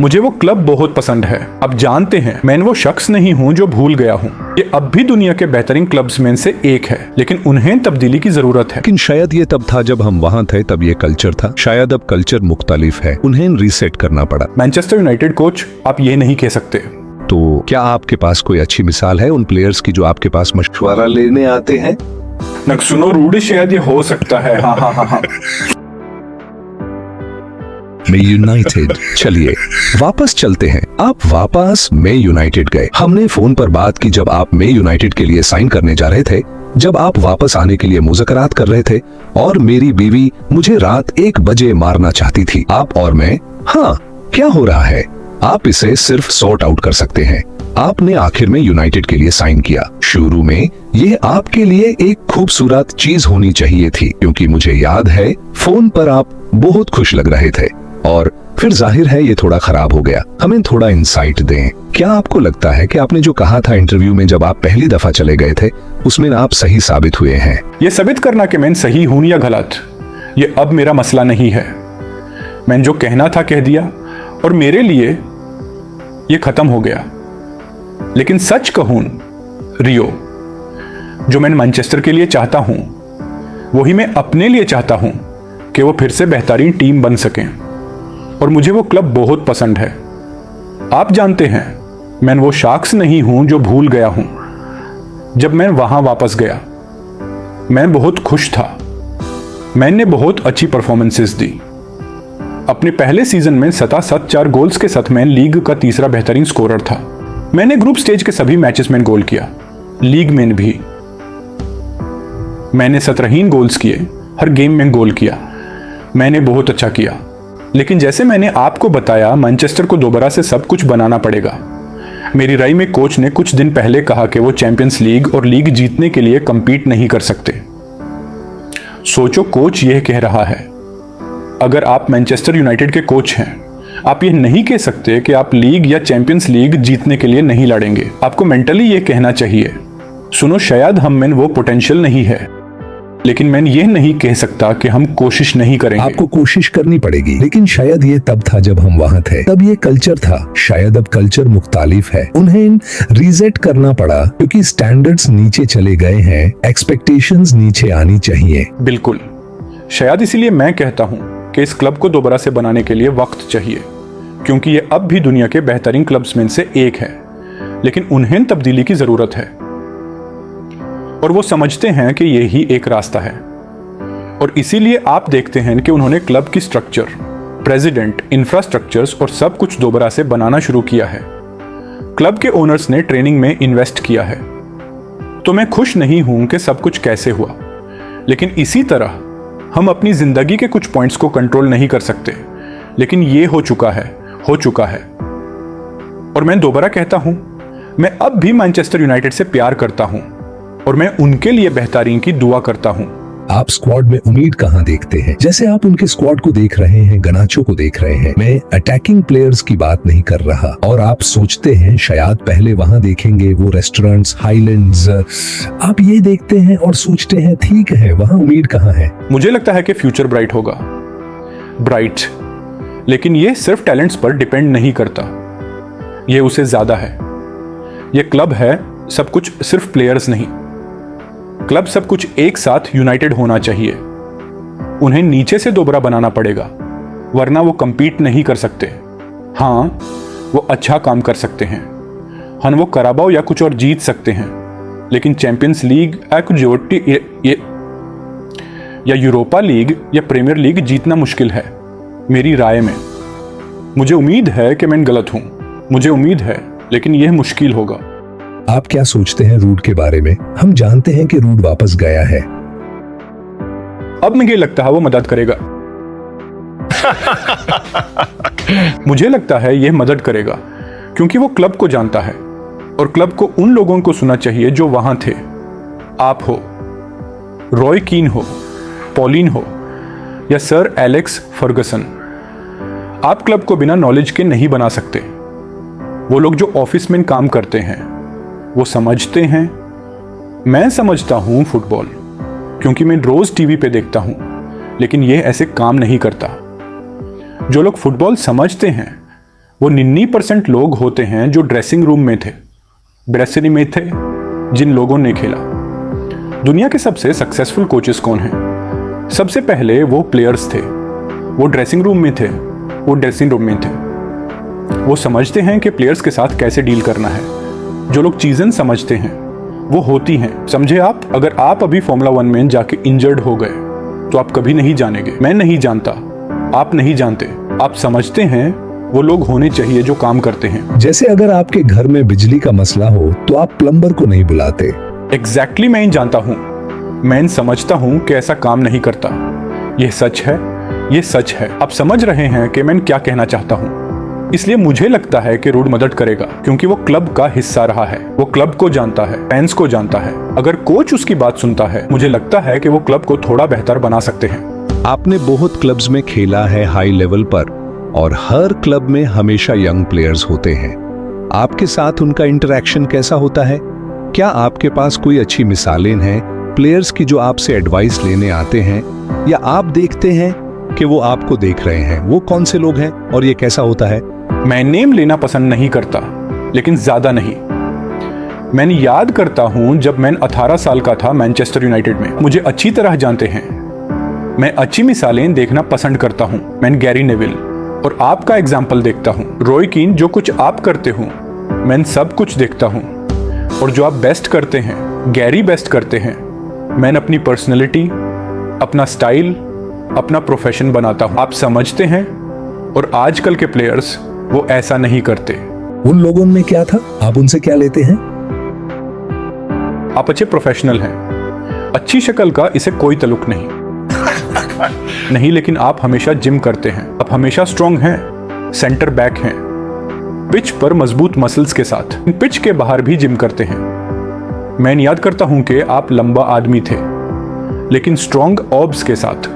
मुझे वो क्लब बहुत पसंद है। अब जानते हैं, मैं वो शख्स नहीं हूँ जो भूल गया हूँ। ये अब भी दुनिया के बेहतरीन क्लब्स में से एक है, लेकिन उन्हें तब्दीली की जरूरत है। लेकिन शायद ये तब था जब हम वहाँ थे, तब ये कल्चर था। शायद अब कल्चर मुख्तलिफ है, उन्हें रीसेट करना पड़ा। मैनचेस्टर यूनाइटेड कोच आप ये नहीं कह सकते। तो क्या आपके पास कोई अच्छी मिसाल है उन प्लेयर्स की जो आपके पास मशवरा लेने आते हैं? सुनो रूडी, शायद ये हो सकता है। हाँ हाँ हाँ हाँ। मैं यूनाइटेड। चलिए वापस चलते हैं। आप वापस मैं यूनाइटेड गए। हमने फोन पर बात की जब आप मैं यूनाइटेड के लिए साइन करने जा रहे थे, जब आप वापस आने के लिए मुज़ाकरात कर रहे थे, और मेरी बीवी मुझे रात 1 बजे मारना चाहती थी। आप और मैं, हाँ क्या हो रहा है? आप इसे सिर्फ सॉर्ट आउट कर सकते हैं। आपने आखिर में यूनाइटेड के लिए साइन किया। शुरू में ये आपके लिए एक खूबसूरत चीज होनी चाहिए थी, क्योंकि मुझे याद है फोन पर आप बहुत खुश लग रहे थे, और फिर जाहिर है ये थोड़ा खराब हो गया। हमें थोड़ा इंसाइट दें। क्या आपको लगता है कि आपने जो कहा था इंटरव्यू में जब आप पहली दफा चले गए थे, उसमें आप सही साबित हुए हैं? ये साबित करना कि मैं सही हूं या गलत, ये अब मेरा मसला नहीं है। मैंने जो कहना था कह दिया, और मेरे लिए ये खत्म हो गया। लेकिन सच कहूं रियो, जो मैं मैनचेस्टर के लिए चाहता हूं, वही मैं अपने लिए चाहता हूं कि वो फिर से बेहतरीन टीम बन सकें, और मुझे वो क्लब बहुत पसंद है। आप जानते हैं, मैं वो शख्स नहीं हूं जो भूल गया हूं। जब मैं वहां वापस गया, मैं बहुत खुश था। मैंने बहुत अच्छी परफॉर्मेंसेस दी। अपने पहले सीजन में 4 गोल्स के साथ मैं लीग का तीसरा बेहतरीन स्कोरर था। मैंने ग्रुप स्टेज के सभी मैचेस में गोल किया, लीग में भी। मैंने 17 गोल्स किए, हर गेम में गोल किया। मैंने बहुत अच्छा किया। लेकिन जैसे मैंने आपको बताया, मैनचेस्टर को दोबारा से सब कुछ बनाना पड़ेगा। मेरी राय में कोच ने कुछ दिन पहले कहा कि वो चैंपियंस लीग और लीग जीतने के लिए कंपीट नहीं कर सकते। सोचो, कोच यह कह रहा है। अगर आप मैनचेस्टर यूनाइटेड के कोच हैं, आप ये नहीं कह सकते कि आप लीग या चैंपियंस लीग जीतने के लिए नहीं लड़ेंगे। आपको मेंटली ये कहना चाहिए, सुनो शायद हम में वो पोटेंशियल नहीं है, लेकिन मैं ये नहीं कह सकता कि हम कोशिश नहीं करेंगे। आपको कोशिश करनी पड़ेगी। लेकिन शायद ये तब था जब हम वहाँ थे, तब ये कल्चर था। शायद अब कल्चर मुख्तालिफ है, उन्हें रीसेट करना पड़ा, क्योंकि स्टैंडर्ड्स नीचे चले गए हैं, एक्सपेक्टेशंस नीचे आनी चाहिए। बिल्कुल, शायद इसीलिए मैं कहता हूँ कि इस क्लब को दोबारा से बनाने के लिए वक्त चाहिए, क्योंकि ये अब भी दुनिया के बेहतरीन क्लब्स में से एक है, लेकिन उन्हें तब्दीली की जरूरत है, और वो समझते हैं कि यही एक रास्ता है। और इसीलिए आप देखते हैं कि उन्होंने क्लब की स्ट्रक्चर, प्रेसिडेंट, इंफ्रास्ट्रक्चर्स और सब कुछ दोबारा से बनाना शुरू किया है। क्लब के ओनर्स ने ट्रेनिंग में इन्वेस्ट किया है। तो मैं खुश नहीं हूं कि सब कुछ कैसे हुआ, लेकिन इसी तरह हम अपनी जिंदगी के कुछ पॉइंट्स को कंट्रोल नहीं कर सकते। लेकिन ये हो चुका है। और मैं दोबारा कहता हूं, मैं अब भी मैनचेस्टर यूनाइटेड से प्यार करता हूं, और मैं उनके लिए बेहतरीन की दुआ करता हूं। आप स्क्वाड में उम्मीद कहां देखते हैं? जैसे आप उनके स्क्वाड को देख रहे हैं, गनाचो को देख रहे हैं। मैं अटैकिंग प्लेयर्स की बात नहीं कर रहा। और आप सोचते हैं शायद पहले वहां देखेंगे वो रेस्टोरेंट्स, हाईलैंड्स। आप ये देखते हैं और सोचते हैं ठीक है, वहां उम्मीद कहां है? मुझे लगता है कि फ्यूचर ब्राइट होगा। ब्राइट, लेकिन ये सिर्फ टैलेंट्स पर डिपेंड नहीं करता, ये उसे ज्यादा है। ये क्लब है सब कुछ, सिर्फ प्लेयर्स नहीं। क्लब सब कुछ एक साथ यूनाइटेड होना चाहिए। उन्हें नीचे से दोबारा बनाना पड़ेगा, वरना वो कंपीट नहीं कर सकते। हाँ, वो अच्छा काम कर सकते हैं। हाँ, वो कराबाओ या कुछ और जीत सकते हैं, लेकिन चैंपियंस लीग या यूरोपा लीग या प्रीमियर लीग जीतना मुश्किल है मेरी राय में। मुझे उम्मीद है कि मैं गलत हूं, मुझे उम्मीद है, लेकिन यह मुश्किल होगा। आप क्या सोचते हैं रूड के बारे में? हम जानते हैं कि रूड वापस गया है। अब मुझे लगता है वो मदद करेगा। मुझे लगता है यह मदद करेगा, क्योंकि वो क्लब को जानता है, और क्लब को उन लोगों को सुनना चाहिए जो वहां थे। आप हो, रॉय कीन हो, पॉलिन हो, या सर एलेक्स फर्गसन। आप क्लब को बिना नॉलेज के नहीं बना सकते। वो लोग जो ऑफिस में काम करते हैं, वो समझते हैं। मैं समझता हूं फुटबॉल, क्योंकि मैं रोज टीवी पे देखता हूं, लेकिन यह ऐसे काम नहीं करता। जो लोग फुटबॉल समझते हैं, वो 99% लोग होते हैं जो ड्रेसिंग रूम में थे, ब्रेसरी में थे, जिन लोगों ने खेला। दुनिया के सबसे सक्सेसफुल कोचेस कौन हैं? सबसे पहले वो प्लेयर्स थे। वो ड्रेसिंग रूम में थे, वो ड्रेसिंग रूम में थे। वो समझते हैं कि प्लेयर्स के साथ कैसे डील करना है। जो लोग चीज़ें समझते हैं वो होती हैं। समझे आप? अगर आप अभी फॉर्मूला 1 में जाके इंजर्ड हो गए तो आप कभी नहीं जानेंगे। मैं नहीं जानता, आप नहीं जानते, आप समझते हैं वो लोग होने चाहिए जो काम करते हैं। जैसे अगर आपके घर में बिजली का मसला हो तो आप प्लम्बर को नहीं बुलाते। एग्जैक्टली मैं जानता हूँ, मैं समझता हूँ कि ऐसा काम नहीं करता। यह सच है, ये सच है। आप समझ रहे हैं कि मैं क्या कहना चाहता हूँ। इसलिए मुझे लगता है कि रूड मदद करेगा क्योंकि वो क्लब का हिस्सा रहा है। वो क्लब को जानता है, फैंस को जानता है। अगर कोच उसकी बात सुनता है, मुझे लगता है कि वो क्लब को थोड़ा बेहतर बना सकते हैं। आपने बहुत क्लब्स में खेला है हाई लेवल पर, और हर क्लब में हमेशा यंग प्लेयर्स होते हैं। आपके साथ उनका इंटरेक्शन कैसा होता है? क्या आपके पास कोई अच्छी मिसालें हैं प्लेयर्स की जो आपसे एडवाइस लेने आते हैं, या आप देखते हैं कि वो आपको देख रहे हैं? वो कौन से लोग हैं और ये कैसा होता है? मैं नेम लेना पसंद नहीं करता, लेकिन ज्यादा नहीं। मैंने याद करता हूं जब मैं 18 साल का था मैनचेस्टर यूनाइटेड में। मुझे अच्छी तरह जानते हैं। मैं अच्छी मिसालें देखना पसंद करता हूं। मैं गैरी नेविल और आपका एग्जाम्पल देखता हूं। रॉय कीन, जो कुछ आप करते हो मैं सब कुछ देखता हूं, और जो आप बेस्ट करते हैं, गैरी बेस्ट करते हैं। मैं अपनी पर्सनैलिटी, अपना स्टाइल, अपना प्रोफेशन बनाता हूं। आप समझते हैं? और आजकल के प्लेयर्स वो ऐसा नहीं करते। उन लोगों में क्या था? आप उनसे क्या लेते हैं? आप अच्छे प्रोफेशनल हैं, अच्छी शक्ल का इसे कोई तल्लुक नहीं नहीं, लेकिन आप हमेशा जिम करते हैं। आप हमेशा स्ट्रांग हैं, सेंटर बैक हैं, पिच पर मजबूत मसल्स के साथ। पिच के बाहर भी जिम करते हैं। मैं याद करता हूं कि आप लंबा आदमी थे, लेकिन स्ट्रांग ऑब्स के साथ।